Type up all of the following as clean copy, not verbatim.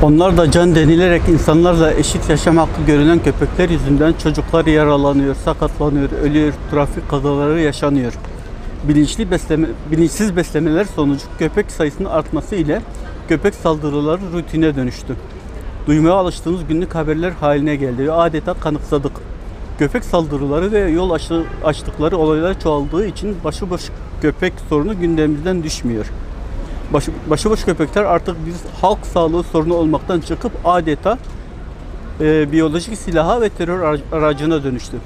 Onlar da can denilerek insanlarla eşit yaşam hakkı görülen köpekler yüzünden çocuklar yaralanıyor, sakatlanıyor, ölüyor, trafik kazaları yaşanıyor. Bilinçsiz beslemeler sonucu köpek sayısının artması ile köpek saldırıları rutine dönüştü. Duymaya alıştığımız günlük haberler haline geldi ve adeta kanıksadık. Köpek saldırıları ve yol açtıkları olaylar çoğaldığı için başıboş köpek sorunu gündemimizden düşmüyor. Başıboş köpekler artık bir halk sağlığı sorunu olmaktan çıkıp adeta biyolojik silaha ve terör aracına dönüştü.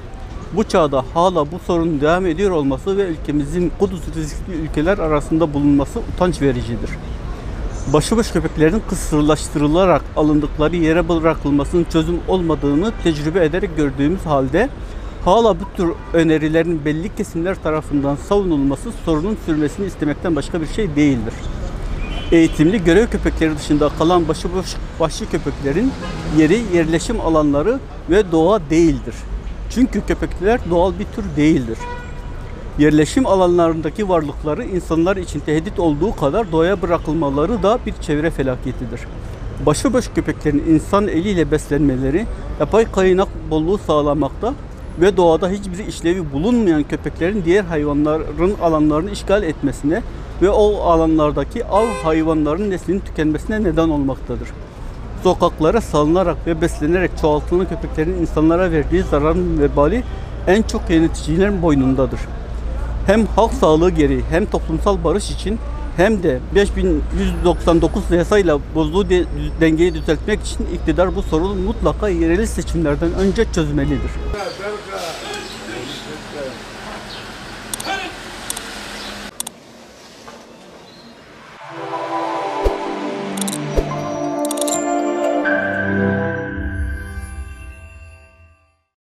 Bu çağda hala bu sorunun devam ediyor olması ve ülkemizin Kudüs riskli ülkeler arasında bulunması utanç vericidir. Başıboş köpeklerin kısırlaştırılarak alındıkları yere bırakılmasının çözüm olmadığını tecrübe ederek gördüğümüz halde hala bu tür önerilerin belli kesimler tarafından savunulması sorunun sürmesini istemekten başka bir şey değildir. Eğitimli görev köpekleri dışında kalan başıboş vahşi köpeklerin yeri yerleşim alanları ve doğa değildir. Çünkü köpekler doğal bir tür değildir. Yerleşim alanlarındaki varlıkları insanlar için tehdit olduğu kadar doğaya bırakılmaları da bir çevre felaketidir. Başıboş köpeklerin insan eliyle beslenmeleri yapay kaynak bolluğu sağlamakta ve doğada hiçbir işlevi bulunmayan köpeklerin diğer hayvanların alanlarını işgal etmesine ve o alanlardaki av hayvanlarının neslinin tükenmesine neden olmaktadır. Sokaklara salınarak ve beslenerek çoğaltılan köpeklerin insanlara verdiği zararın vebali en çok yöneticilerin boynundadır. Hem halk sağlığı gereği hem toplumsal barış için hem de 5199 yasayla bozduğu dengeyi düzeltmek için iktidar bu sorunu mutlaka yerel seçimlerden önce çözmelidir.